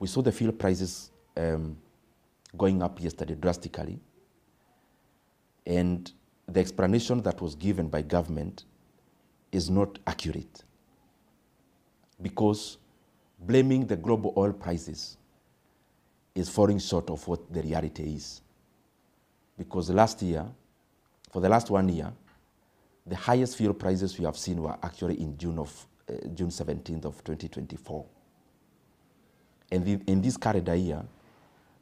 We saw the fuel prices going up yesterday drastically, and the explanation that was given by government is not accurate, because blaming the global oil prices is falling short of what the reality is. Because last year, for the last 1 year, the highest fuel prices we have seen were actually in June 17th of 2024. And in this calendar year,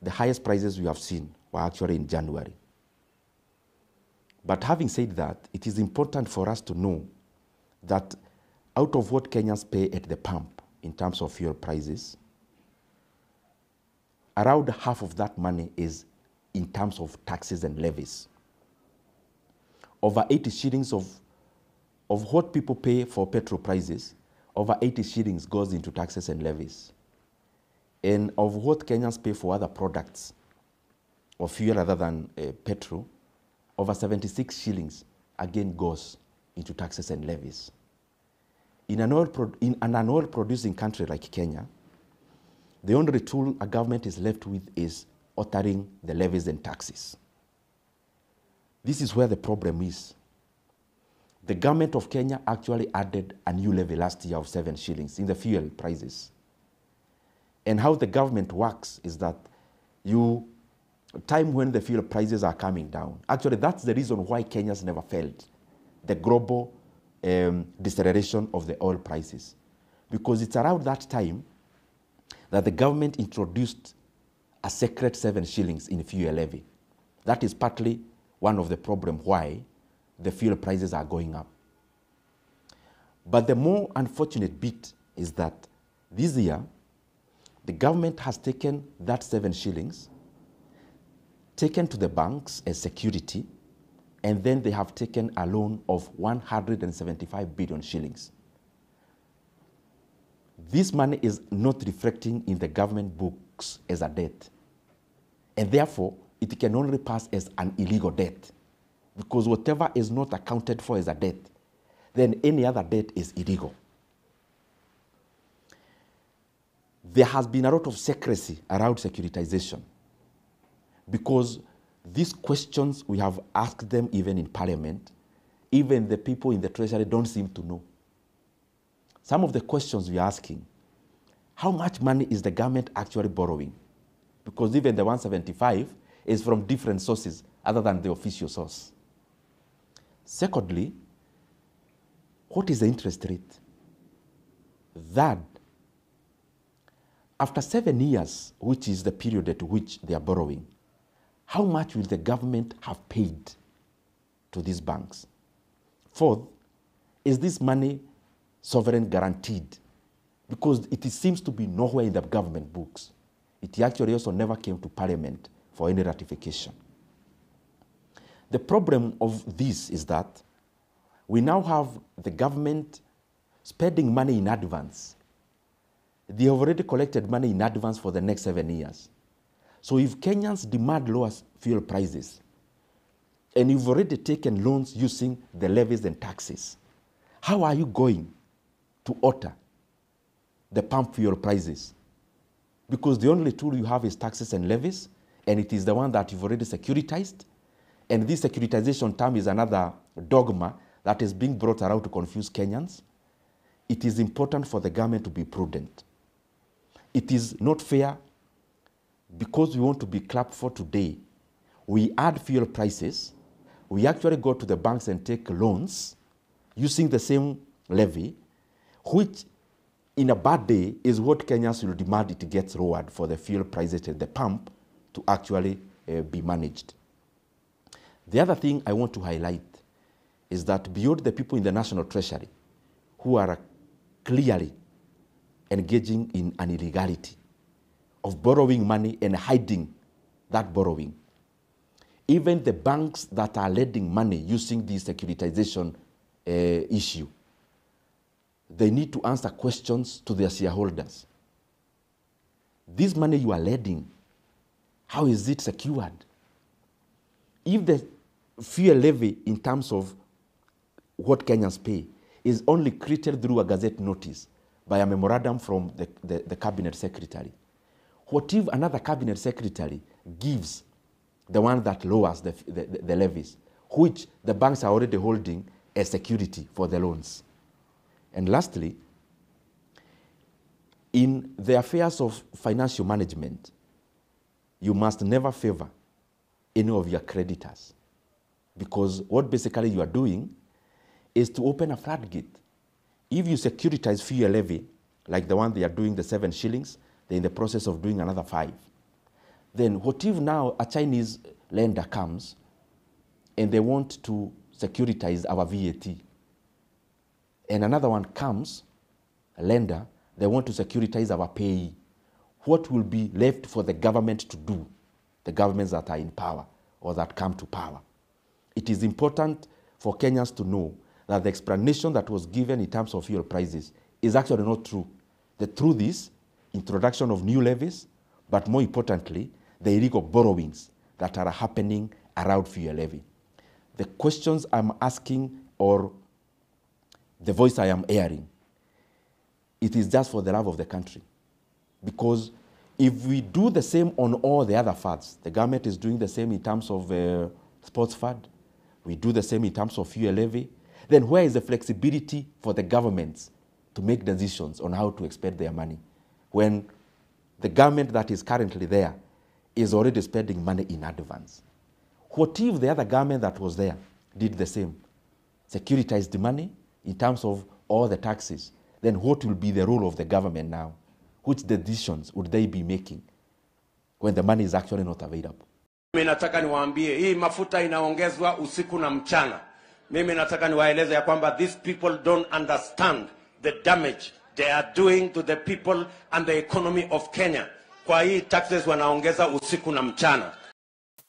the highest prices we have seen were actually in January. But having said that, it is important for us to know that out of what Kenyans pay at the pump in terms of fuel prices, around half of that money is in terms of taxes and levies. Over 80 shillings of what people pay for petrol prices, over 80 shillings goes into taxes and levies. And of what Kenyans pay for other products or fuel other than petrol, over 76 shillings again goes into taxes and levies. In an oil-producing country like Kenya, the only tool a government is left with is altering the levies and taxes. This is where the problem is. The government of Kenya actually added a new levy last year of 7 shillings in the fuel prices. And how the government works is that time when the fuel prices are coming down, actually that's the reason why Kenyans never felt the global deceleration of the oil prices. Because it's around that time that the government introduced a secret 7 shillings in fuel levy. That is partly one of the problems why the fuel prices are going up. But the more unfortunate bit is that this year, the government has taken that 7 shillings, taken to the banks as security, and then they have taken a loan of 175 billion shillings. This money is not reflecting in the government books as a debt. And therefore, it can only pass as an illegal debt. Because whatever is not accounted for as a debt, then any other debt is illegal. There has been a lot of secrecy around securitization, because these questions, we have asked them even in Parliament, even the people in the Treasury don't seem to know. Some of the questions we are asking, how much money is the government actually borrowing? Because even the 175 is from different sources other than the official source. Secondly, what is the interest rate? Third, after 7 years, which is the period at which they are borrowing, how much will the government have paid to these banks? Fourth, is this money sovereign guaranteed? Because it seems to be nowhere in the government books. It actually also never came to Parliament for any ratification. The problem of this is that we now have the government spending money in advance. They have already collected money in advance for the next 7 years. So if Kenyans demand lower fuel prices, and you've already taken loans using the levies and taxes, how are you going to alter the pump fuel prices? Because the only tool you have is taxes and levies, and it is the one that you've already securitized. And this securitization term is another dogma that is being brought around to confuse Kenyans. It is important for the government to be prudent. It is not fair, because we want to be clapped for today. We add fuel prices, we actually go to the banks and take loans using the same levy, which in a bad day is what Kenyans will demand it gets lowered for the fuel prices at the pump to actually be managed. The other thing I want to highlight is that beyond the people in the National Treasury who are clearly engaging in an illegality of borrowing money and hiding that borrowing, even the banks that are lending money using this securitization issue, they need to answer questions to their shareholders. This money you are lending, how is it secured? If the fuel levy in terms of what Kenyans pay is only created through a gazette notice by a memorandum from the cabinet secretary, What if another cabinet secretary gives the one that lowers the levies, which the banks are already holding as security for the loans? And lastly, in the affairs of financial management, you must never favor any of your creditors, because what basically you are doing is to open a floodgate. If you securitize fuel levy, like the one they are doing, the 7 shillings, they're in the process of doing another 5. Then what if now a Chinese lender comes and they want to securitize our VAT? And another one comes, a lender, they want to securitize our payee. What will be left for the government to do, the governments that are in power or that come to power? It is important for Kenyans to know that the explanation that was given in terms of fuel prices is actually not true. The truth is introduction of new levies, but more importantly, the illegal borrowings that are happening around fuel levy. The questions I'm asking, or the voice I am airing, it is just for the love of the country. Because if we do the same on all the other funds, the government is doing the same in terms of sports fund, we do the same in terms of fuel levy, then where is the flexibility for the governments to make decisions on how to expend their money when the government that is currently there is already spending money in advance? What if the other government that was there did the same, securitized the money in terms of all the taxes? Then what will be the role of the government now? Which decisions would they be making when the money is actually not available? Mimi nataka niwaambie hii mafuta inaongezwa usiku na mchana. Mimi nataka niwaeleze ya kwamba these people don't understand the damage they are doing to the people and the economy of Kenya. Kwa hii taxes wanaongeza usiku na mchana.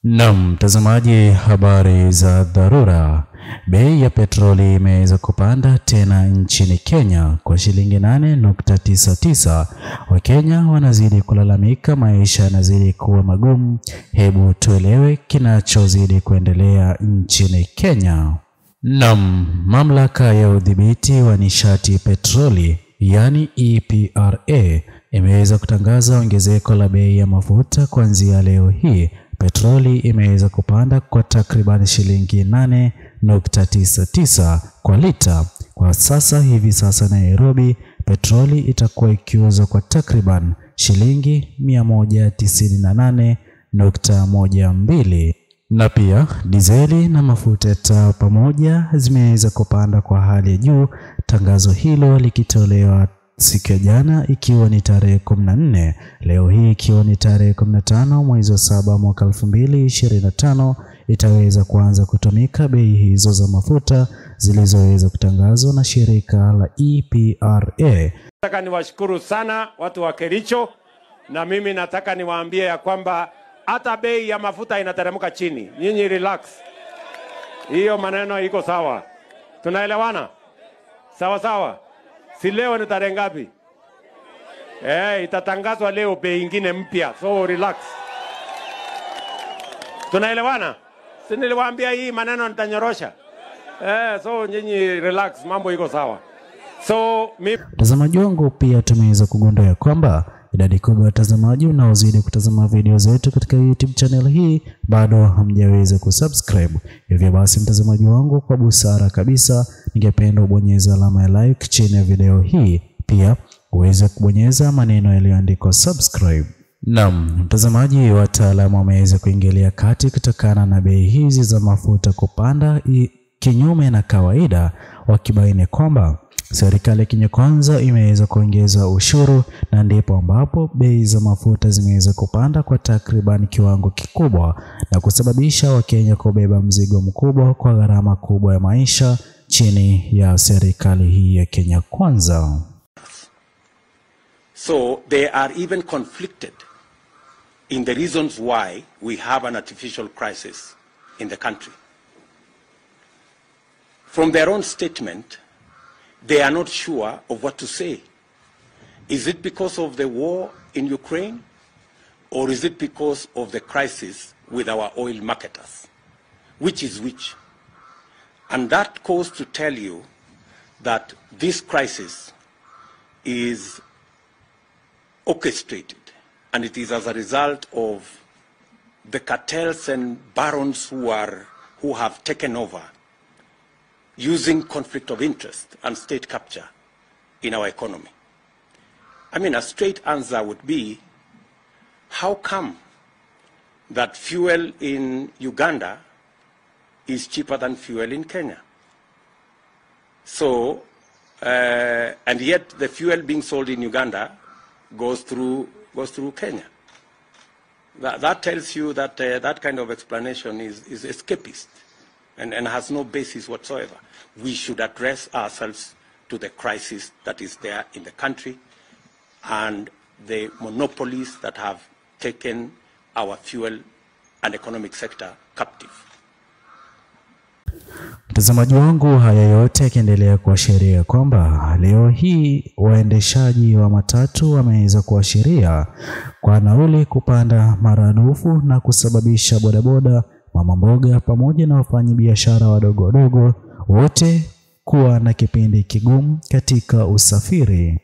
Naam, mtazamaji, habari za dharura. Bei ya petroli imeweza kupanda tena nchini Kenya kwa shilingi 8.99. Wakenya wanazidi kulalamika, maisha yanazidi kuwa magumu. Hebu tuelewe kinachozidi kuendelea nchini Kenya. Naam, mamlaka ya udhibiti wa nishati petroli, yani EPRA, imeweza kutangaza ongezeko la bei ya mafuta kuanzia leo hii. Petroli imeweza kupanda kwa takriban shilingi 8.99 kwa lita. Kwa sasa hivi sasa Nairobi, petroli itakuwa ikiuzwa kwa takriban shilingi 198.12. Na pia dizeli na mafuta ya taa pamoja zimeweza kupanda kwa hali ya juu. Tangazo hilo likitolewa siku ya jana ikiwa ni tarehe 14, leo hii ikiwa ni tarehe 15 mwezi wa 7 mwaka 2025 itaweza kuanza kutumika bei hizo za mafuta zilizoweza kutangazwa na shirika la EPRA. Nataka niwashukuru sana watu wa Kericho, na mimi nataka niwaambie ya kwamba hata bei ya mafuta inateremka chini. Nyinyi relax. Hiyo maneno iko sawa. Tunaelewana? Sawa sawa. Si leo ni tarehe ngapi? Itatangazwa leo bei nyingine mpya. So relax. Tunaelewana? Si niliwaambia hii maneno nitanyorosha. So nyinyi relax, mambo iko sawa. So mtazamaji wangu, pia tumeweza kugundua kwamba idadi kubwa ya watazamaji unaozidi kutazama video zetu katika YouTube channel hii bado hamjaweza kusubscribe. Hivyo basi mtazamaji wangu, kwa busara kabisa ningependa ubonyeze alama ya like chini ya video hii, pia uweze kubonyeza maneno yaliyoandikwa subscribe. Naam, mtazamaji, wataalamu wameweza kuingilia kati kutokana na bei hizi za mafuta kupanda kinyume na kawaida, wakibaini kwamba serikali ya Kenya Kwanza imeweza kuongeza ushuru, na ndipo ambapo bei za mafuta zimeweza kupanda kwa takriban kiwango kikubwa na kusababisha Wakenya kubeba mzigo mkubwa kwa gharama kubwa ya maisha chini ya serikali hii ya Kenya Kwanza. So they are even conflicted in the reasons why we have an artificial crisis in the country. From their own statement, they are not sure of what to say. Is it because of the war in Ukraine, or is it because of the crisis with our oil marketers? Which is which? And that goes to tell you that this crisis is orchestrated and it is as a result of the cartels and barons who have taken over, using conflict of interest and state capture in our economy. I mean, a straight answer would be, how come that fuel in Uganda is cheaper than fuel in Kenya? So, and yet the fuel being sold in Uganda goes through Kenya. That tells you that that kind of explanation is escapist and has no basis whatsoever. We should address ourselves to the crisis that is there in the country and the monopolies that have taken our fuel and economic sector captive. Mtazamaji wangu, haya yote yakiendelea kuashiria kwamba leo hii waendeshaji wa matatu wameweza kuashiria kwa nauli kupanda maradufu na kusababisha bodaboda, mama mboga pamoja na wafanyabiashara wadogo wadogo wote kuwa na kipindi kigumu katika usafiri.